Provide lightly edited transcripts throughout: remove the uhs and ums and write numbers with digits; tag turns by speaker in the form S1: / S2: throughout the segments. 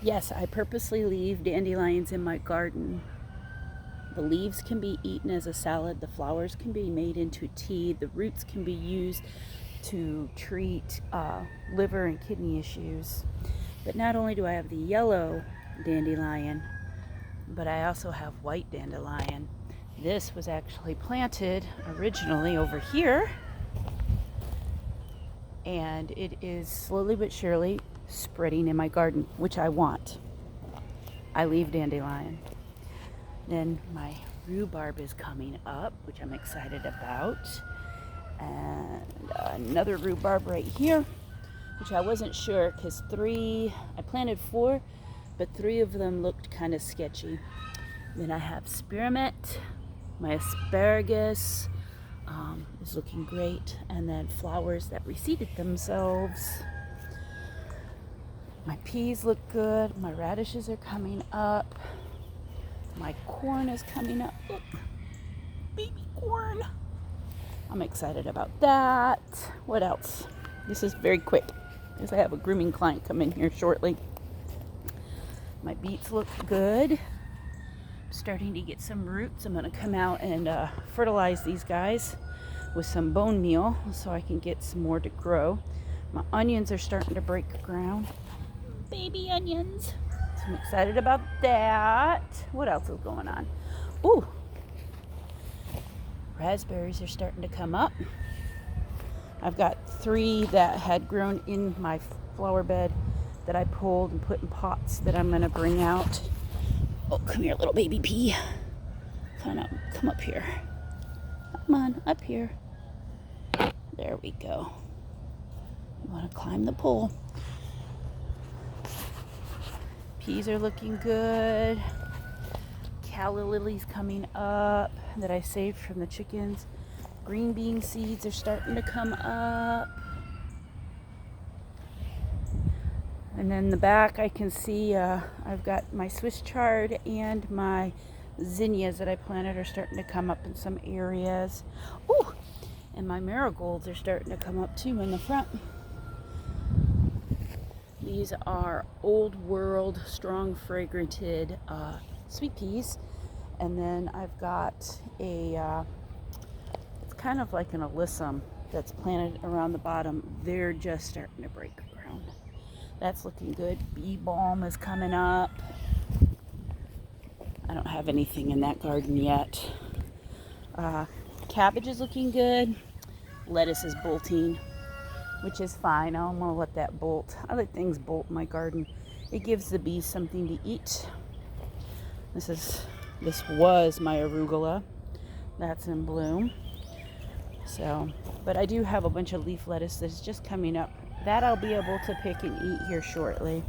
S1: Yes, I purposely leave dandelions in my garden. The leaves can be eaten as a salad, the flowers can be made into tea, the roots can be used to treat liver and kidney issues. But not only do I have the yellow dandelion, but I also have white dandelion. This was actually planted originally over here, and it is slowly but surely spreading in my garden, which I want. I leave dandelion. Then my rhubarb is coming up, which I'm excited about. And another rhubarb right here, which I wasn't sure because I planted 4, but 3 of them looked kind of sketchy. Then I have spearmint, my asparagus is looking great, and then flowers that reseeded themselves. My peas look good, my radishes are coming up. My corn is coming up. Look, baby corn. I'm excited about that. What else? This is very quick because I have a grooming client come in here shortly. My beets look good. I'm starting to get some roots. I'm going to come out and fertilize these guys with some bone meal so I can get some more to grow. My onions are starting to break ground. Baby onions. So I'm excited about that. What else is going on? Ooh, raspberries are starting to come up. I've got 3 that had grown in my flower bed that I pulled and put in pots that I'm going to bring out. Oh, come here, little baby pea. Come up here. Come on, up here. There we go. You want to climb the pole. Peas are looking good. Calla lilies coming up that I saved from the chickens. Green bean seeds are starting to come up. And then the back I can see I've got my Swiss chard and my zinnias that I planted are starting to come up in some areas. Ooh, and my marigolds are starting to come up too in the front. These are old world, strong fragranted sweet peas. And then I've got it's kind of like an alyssum that's planted around the bottom. They're just starting to break ground. That's looking good. Bee balm is coming up. I don't have anything in that garden yet. Cabbage is looking good. Lettuce is bolting, which is fine. I don't want to let that bolt. I let things bolt in my garden. It gives the bees something to eat. This was my arugula. That's in bloom. So, but I do have a bunch of leaf lettuce that's just coming up. That I'll be able to pick and eat here shortly.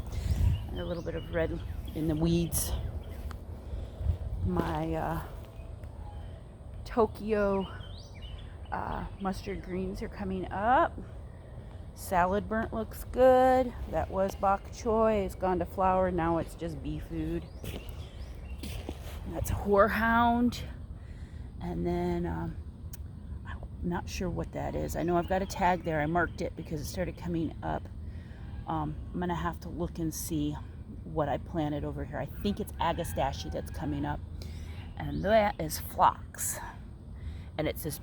S1: And a little bit of red in the weeds. My Tokyo mustard greens are coming up. Salad burnt looks good. That was bok choy. It's gone to flower. Now it's just bee food. That's horehound. And then I'm not sure what that is. I know I've got a tag there. I marked it because it started coming up. I'm going to have to look and see what I planted over here. I think it's agastache that's coming up. And that is phlox. And it's this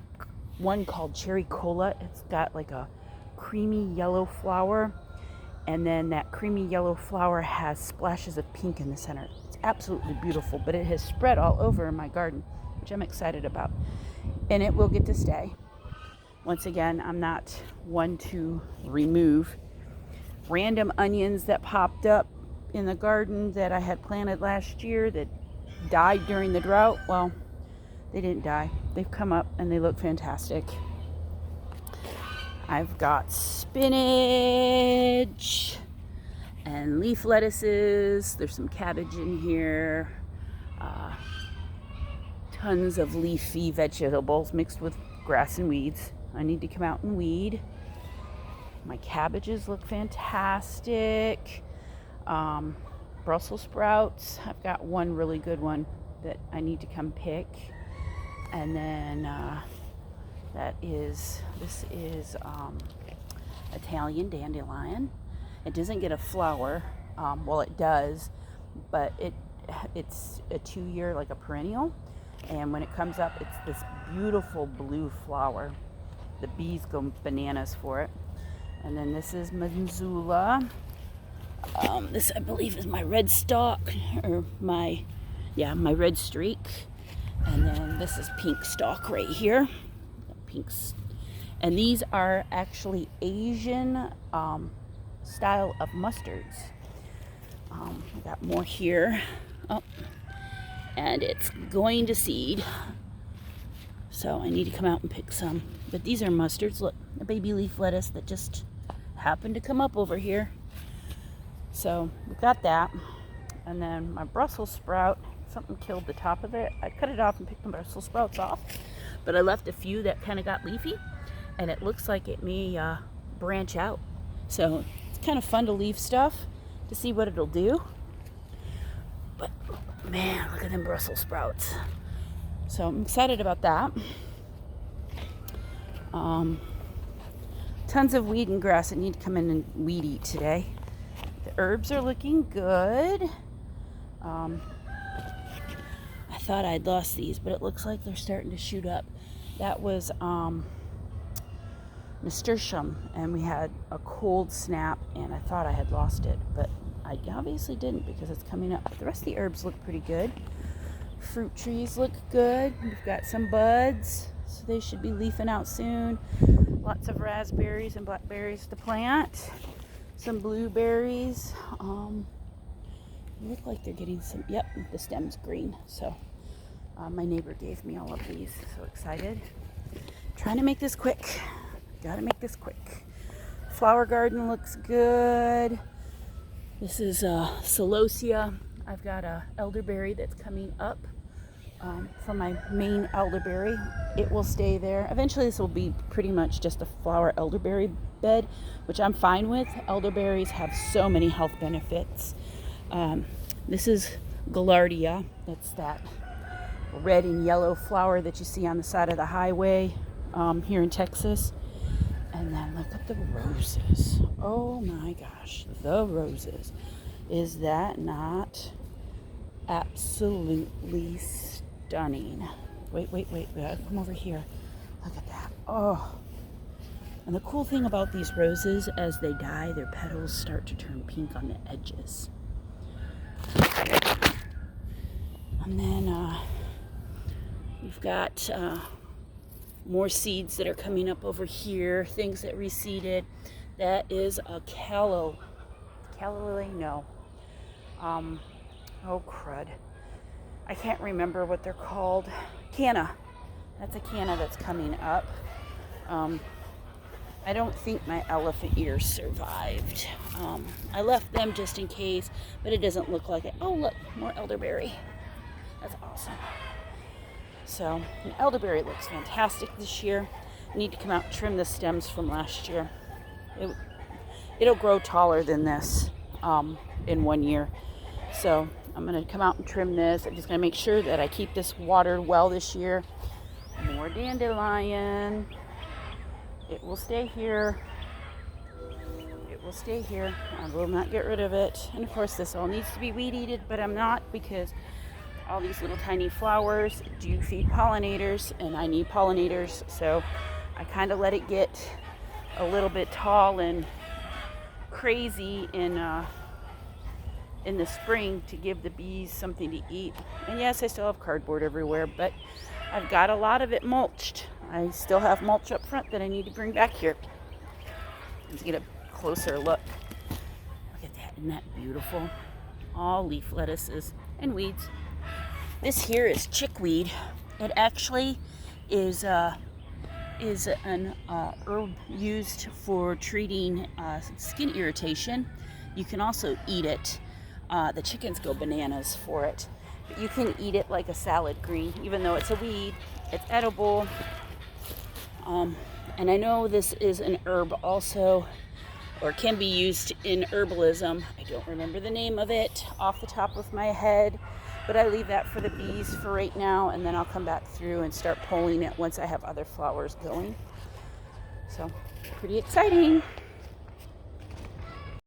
S1: one called cherry cola. It's got like a creamy yellow flower. And then that creamy yellow flower has splashes of pink in the center. It's absolutely beautiful, but it has spread all over in my garden, which I'm excited about. And it will get to stay. Once again, I'm not one to remove random onions that popped up in the garden that I had planted last year that died during the drought. Well, they didn't die. They've come up and they look fantastic. I've got spinach and leaf lettuces. There's some cabbage in here. Tons of leafy vegetables mixed with grass and weeds. I need to come out and weed. My cabbages look fantastic. Brussels sprouts. I've got one really good one that I need to come pick. And then this is Italian dandelion. It doesn't get a flower, Well, it does, but it's a 2-year, like a perennial. And when it comes up, it's this beautiful blue flower. The bees go bananas for it. And then this is Manzula. This, I believe, is my red stalk, or my red streak. And then this is pink stalk right here. Pinks. And these are actually Asian style of mustards. We got more here. Oh, and it's going to seed. So I need to come out and pick some. But these are mustards. Look, a baby leaf lettuce that just happened to come up over here. So we've got that. And then my Brussels sprout, something killed the top of it. I cut it off and picked the Brussels sprouts off. But I left a few that kind of got leafy. And it looks like it may branch out. So it's kind of fun to leave stuff to see what it'll do. But man, look at them Brussels sprouts. So I'm excited about that. Tons of weed and grass that need to come in and weed eat today. The herbs are looking good. I thought I'd lost these, but it looks like they're starting to shoot up. That was nasturtium, and we had a cold snap, and I thought I had lost it, but I obviously didn't because it's coming up. But the rest of the herbs look pretty good. Fruit trees look good. We've got some buds, so they should be leafing out soon. Lots of raspberries and blackberries to plant. Some blueberries. Look like they're getting some. Yep, the stem's green. So my neighbor gave me all of these. So excited. Trying to make this quick. Gotta make this quick. Flower garden looks good. This is celosia. I've got a elderberry that's coming up from my main elderberry. It will stay there. Eventually this will be pretty much just a flower elderberry bed, which I'm fine with. Elderberries have so many health benefits. This is Gaillardia. That's that red and yellow flower that you see on the side of the highway here in Texas. And then look at the roses. Oh my gosh, the roses. Is that not absolutely stunning? Wait. We gotta come over here. Look at that. Oh. And the cool thing about these roses, as they die, their petals start to turn pink on the edges. And then we've got more seeds that are coming up over here, things that reseeded. That is a calla lily? No. Oh crud. I can't remember what they're called. Canna. That's a canna that's coming up. I don't think my elephant ears survived. I left them just in case, but it doesn't look like it. Oh look, more elderberry. That's awesome. So, an elderberry looks fantastic this year. I need to come out and trim the stems from last year. It'll grow taller than this in 1 year. So, I'm going to come out and trim this. I'm just going to make sure that I keep this watered well this year. More dandelion. It will stay here. It will stay here. I will not get rid of it. And of course, this all needs to be weed-eated, but I'm not, because all these little tiny flowers do feed pollinators, and I need pollinators, so I kind of let it get a little bit tall and crazy in the spring to give the bees something to eat. And yes, I still have cardboard everywhere, but I've got a lot of it mulched. I still have mulch up front that I need to bring back here. Let's get a closer look. Look at that, isn't that beautiful? All leaf lettuces and weeds. This here is chickweed. It actually is an herb used for treating skin irritation. You can also eat it. The chickens go bananas for it. But you can eat it like a salad green, even though it's a weed. It's edible. And I know this is an herb also, or can be used in herbalism. I don't remember the name of it off the top of my head. But I leave that for the bees for right now, and then I'll come back through and start pulling it once I have other flowers going. So, pretty exciting.